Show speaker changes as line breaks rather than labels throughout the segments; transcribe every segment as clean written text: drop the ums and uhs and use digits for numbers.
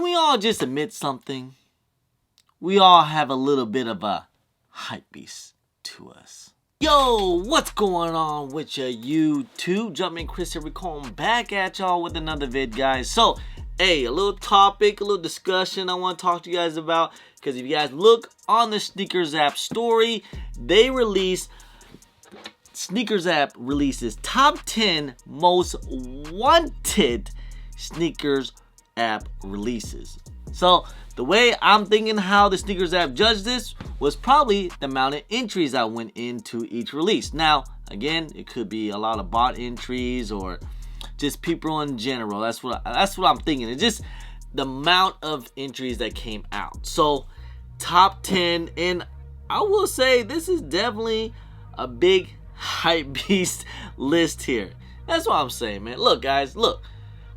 can we all just admit something? We all have a little bit of a hype beast to us. Yo, what's going on with ya YouTube? Jumpman Chris here, we calling back at y'all with another vid, guys. So, hey, a little topic, a little discussion I want to talk to you guys about. Because if you guys look on the Snkr app story, Snkr app releases top 10 most wanted Snkr app releases. So the way I'm thinking how the Snkr app judged this was probably the amount of entries that went into each release. Now, again, it could be a lot of bot entries or just people in general. That's what I'm thinking. It's just the amount of entries that came out. So top 10, and I will say this is definitely a big hype beast list here. That's what I'm saying, man. Look, guys, look.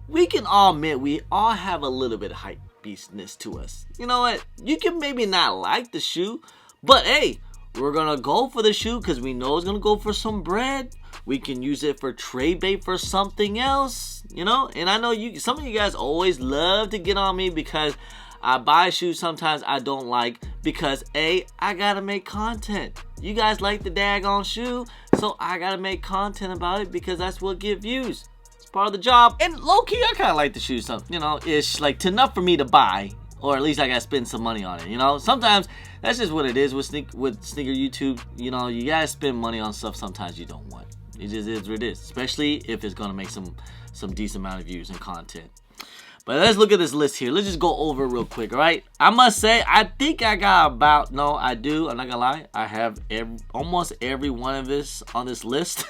We can all admit we all have a little bit of hype beastness to us. You know what? You can maybe not like the shoe, but hey, we're gonna go for the shoe because we know it's gonna go for some bread. We can use it for trade bait for something else, you know. And I know some of you guys always love to get on me because I buy shoes sometimes I don't like because I gotta make content. You guys like the daggone shoe, so I gotta make content about it because that's what gives views. It's part of the job. And low-key, I kind of like the shoe, you know, it's like enough for me to buy, or at least I gotta spend some money on it, you know. Sometimes that's just what it is with Snkr YouTube. You know, you gotta spend money on stuff sometimes you don't want. It just is what it is, especially if it's gonna make some decent amount of views and content. But let's look at this list here. Let's just go over it real quick, all right? I must say, I think I got about, no, I do. I'm not gonna lie. I have almost every one of this on this list.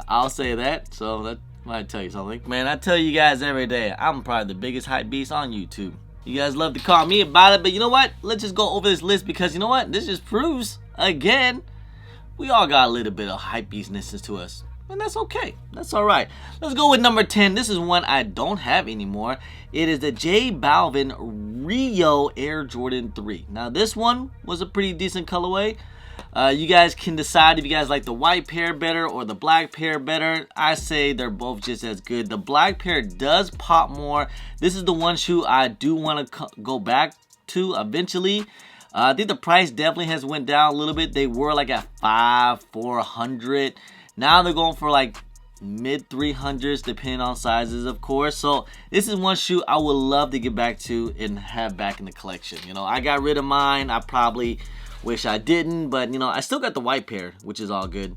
I'll say that. So that might tell you something. Man, I tell you guys every day, I'm probably the biggest hype beast on YouTube. You guys love to call me about it, but you know what? Let's just go over this list because you know what? This just proves, again, we all got a little bit of hype beastness to us. And that's okay. That's all right. Let's go with number 10. This is one I don't have anymore. It is the J Balvin Rio Air Jordan 3. Now, this one was a pretty decent colorway. You guys can decide if you guys like the white pair better or the black pair better. I say they're both just as good. The black pair does pop more. This is the one shoe I do want to go back to eventually. I think the price definitely has went down a little bit. They were like at $400. Now they're going for like mid 300s depending on sizes, of course. So this is one shoe I would love to get back to and have back in the collection. You know, I got rid of mine. I probably wish I didn't, but you know, I still got the white pair, which is all good.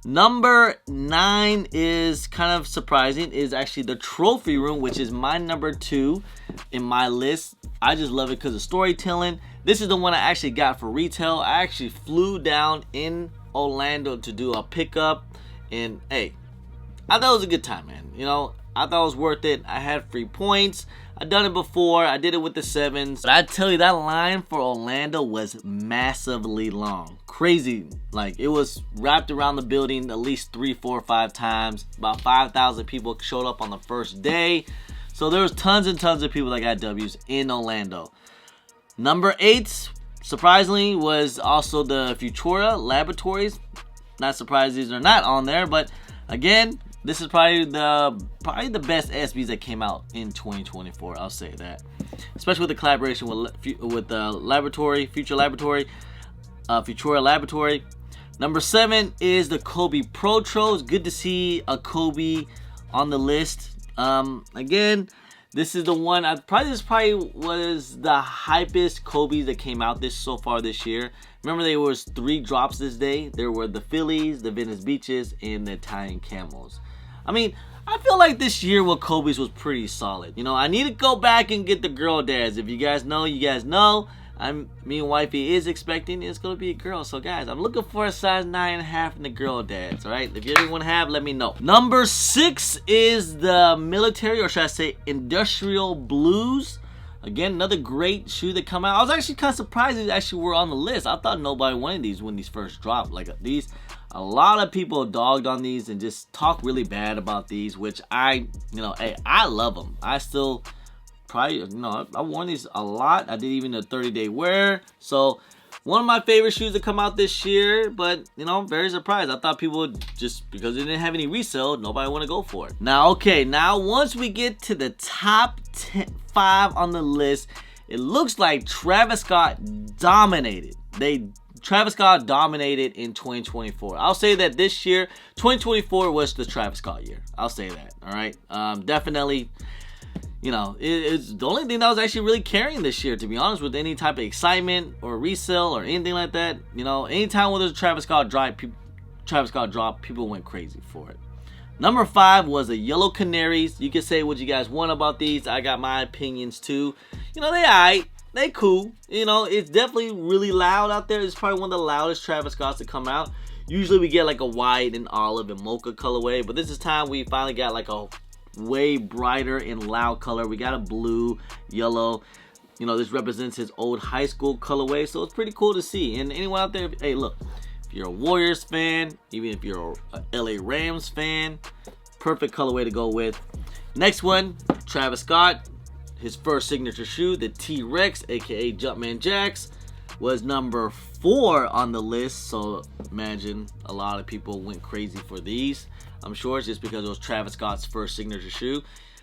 Number 9 is kind of surprising, is actually the Trophy Room, which is my number 2 in my list. I just love it because of storytelling. This is the one I actually got for retail. I actually flew down in Orlando to do a pickup, and hey, I thought it was a good time, man. You know, I thought it was worth it. I had free points. I've done it before. I did it with the 7s. But I tell you, that line for Orlando was massively long. Crazy. Like, it was wrapped around the building at least 3, 4, 5 times. About 5,000 people showed up on the first day. So there was tons and tons of people that got W's in Orlando. Number 8, surprisingly, was also the Futura Laboratories. Not surprised these are not on there, but again, this is probably the best SBs that came out in 2024. I'll say that, especially with the collaboration with the Laboratory, Futura Laboratory. Number 7 is the Kobe Protro. It's good to see a Kobe on the list. Again, this is the one this probably was the hypest Kobe's that came out so far this year. Remember, there was 3 drops this day. There were the Phillies, the Venice Beaches, and the Italian Camels. I mean, I feel like this year with Kobe's was pretty solid. You know, I need to go back and get the girl dads. If you guys know, you guys know. Me and wifey is expecting it's gonna be a girl. So guys, I'm looking for a size 9.5 in the girl dads. All right, if you ever want to have, let me know. Number 6 is the military, or should I say industrial blues. Again, another great shoe that come out. I was actually kind of surprised these actually were on the list. I thought nobody wanted these when these first dropped. Like these, a lot of people dogged on these and just talk really bad about these, which I love them. I still probably, I worn these a lot. I did even a 30-day wear. So One of my favorite shoes to come out this year, but you know, I'm very surprised. I thought people would, just because it didn't have any resale, nobody want to go for it. Now, okay, now once we get to the top 5 on the list, it looks like Travis Scott dominated. Travis Scott dominated in 2024. I'll say that this year, 2024 was the Travis Scott year. I'll say that, all right? Definitely, you know, it's the only thing that was actually really carrying this year, to be honest, with any type of excitement or resale or anything like that. You know, anytime when there's a Travis Scott drop, people went crazy for it. Number 5 was the Yellow Canaries. You can say what you guys want about these. I got my opinions too. You know, they cool. You know, it's definitely really loud out there. It's probably one of the loudest Travis Scotts to come out. Usually we get like a white and olive and mocha colorway, but this is time we finally got like a way brighter and loud color. We got a blue, yellow. You know, this represents his old high school colorway, so it's pretty cool to see. And anyone out there, hey, look, if you're a Warriors fan, even if you're a LA Rams fan, perfect colorway to go with. Next one, Travis Scott, his first signature shoe, the T-Rex, aka Jumpman Jacks, was number 4 on the list. So imagine a lot of people went crazy for these. I'm sure it's just because it was Travis Scott's first signature shoe.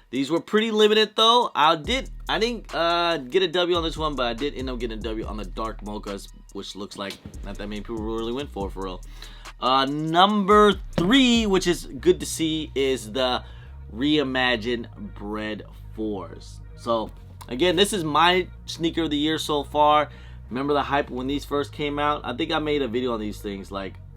These were pretty limited though. I didn't get a W on this one, but I did end up getting a W on the dark mochas, which looks like not that many people really went for real. Number 3, which is good to see, is the Reimagined Bread 4s. So again, this is my sneaker of the year so far. Remember the hype when these first came out? I think I made a video on these things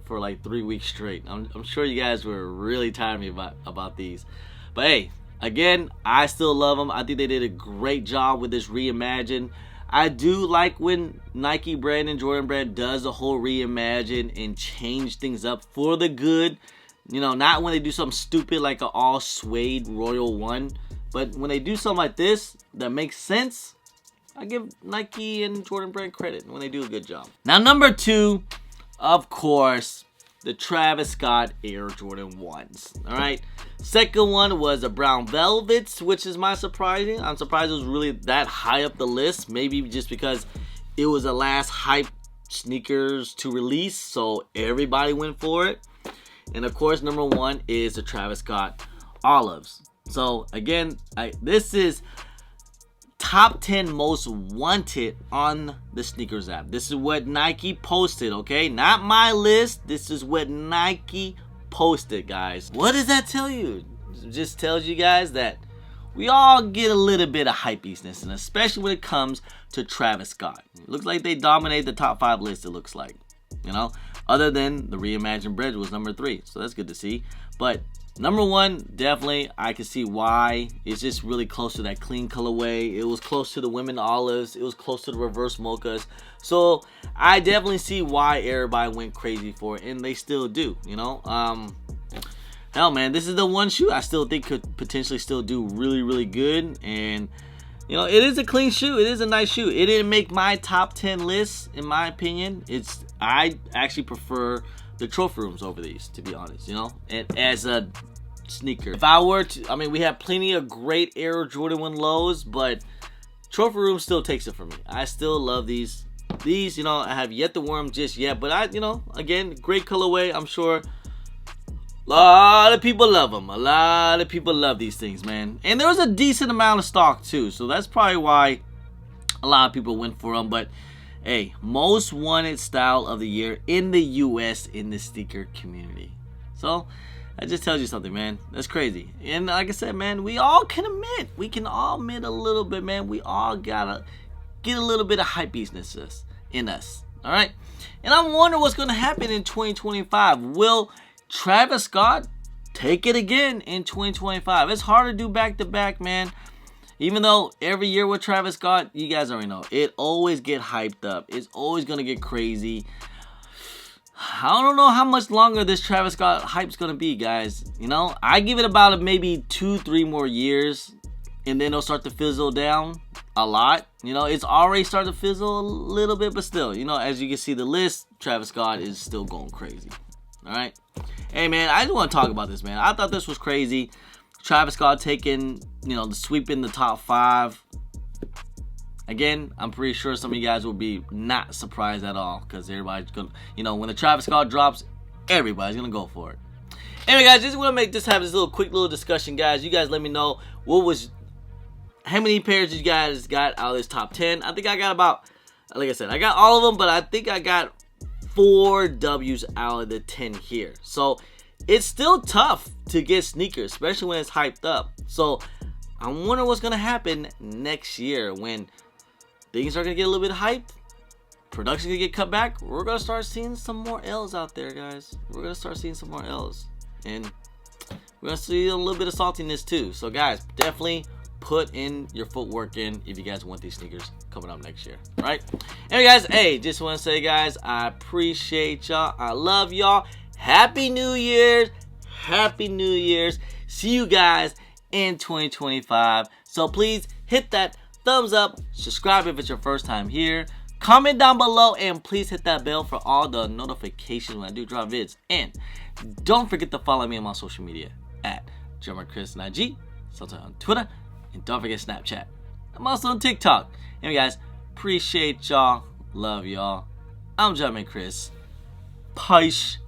for 3 weeks straight. I'm sure you guys were really tired of me about these. But hey, again, I still love them. I think they did a great job with this reimagine. I do like when Nike brand and Jordan brand does a whole reimagine and change things up for the good. You know, not when they do something stupid like an all suede Royal One. But when they do something like this that makes sense, I give Nike and Jordan brand credit when they do a good job. Now, number 2, of course, the Travis Scott Air Jordan 1s. All right. Second one was the Brown Velvets, which is my surprising. I'm surprised it was really that high up the list. Maybe just because it was the last hype sneakers to release, so everybody went for it. And of course, number 1 is the Travis Scott Olives. So again, this is top 10 most wanted on the sneakers app. This is what Nike posted, okay? Not my list. This is what Nike posted, guys. What does that tell you? It just tells you guys that we all get a little bit of hypeishness, and especially when it comes to Travis Scott. It looks like they dominate the top 5 list, it looks like. You know? Other than the Reimagined Bread was number 3. So that's good to see. But number 1, definitely, I can see why. It's just really close to that clean colorway. It was close to the women olives. It was close to the reverse mochas. So I definitely see why everybody went crazy for it, and they still do, you know. Hell, man, this is the one shoe I still think could potentially still do really, really good. And, you know, it is a clean shoe. It is a nice shoe. It didn't make my top 10 list, in my opinion. I actually prefer the trophy rooms over these, to be honest, you know, and as a sneaker. If I were to, I mean, we have plenty of great Air Jordan 1 lows, but trophy room still takes it for me. I still love these. These, you know, I have yet to wear them just yet, but you know, again, great colorway. I'm sure a lot of people love them. A lot of people love these things, man. And there was a decent amount of stock too, so that's probably why a lot of people went for them. But hey, most wanted style of the year in the US in the sneaker community. So that just tells you something, man. That's crazy. And like I said, man, we all can admit. We can all admit a little bit, man. We all gotta get a little bit of hypebeastness in us. All right? And I'm wondering what's going to happen in 2025. Will Travis Scott take it again in 2025? It's hard to do back-to-back, man. Even though every year with Travis Scott, you guys already know, it always get hyped up. It's always going to get crazy. I don't know how much longer this Travis Scott hype's going to be, guys. You know, I give it about maybe 2-3 more years, and then it'll start to fizzle down a lot. You know, it's already started to fizzle a little bit, but still, you know, as you can see the list, Travis Scott is still going crazy. All right. Hey, man, I just want to talk about this, man. I thought this was crazy. Travis Scott taking, you know, the sweep in the top 5. Again, I'm pretty sure some of you guys will be not surprised at all, because everybody's gonna, you know, when the Travis Scott drops, everybody's gonna go for it. Anyway, guys, just want to have this little quick little discussion, guys. You guys let me know how many pairs you guys got out of this top 10. I think I got about, like I said, I got all of them, but I think I got 4 W's out of the 10 here. So it's still tough to get sneakers, especially when it's hyped up. So I wonder what's gonna happen next year when things are gonna get a little bit hyped. Production gonna get cut back. We're gonna start seeing some more L's out there, guys. We're gonna start seeing some more L's, and we're gonna see a little bit of saltiness too. So guys, definitely put in your footwork in if you guys want these sneakers coming up next year. All right. Anyway, guys, hey, just want to say, guys, I appreciate y'all. I love y'all. Happy New Year's. Happy New Year's. See you guys in 2025. So please hit that thumbs up. Subscribe if it's your first time here. Comment down below, and please hit that bell for all the notifications when I do drop vids. And don't forget to follow me on my social media at Chris on IG, sometimes on Twitter, and don't forget Snapchat. I'm also on TikTok. Anyway, guys, appreciate y'all. Love y'all. I'm Chris. Peace.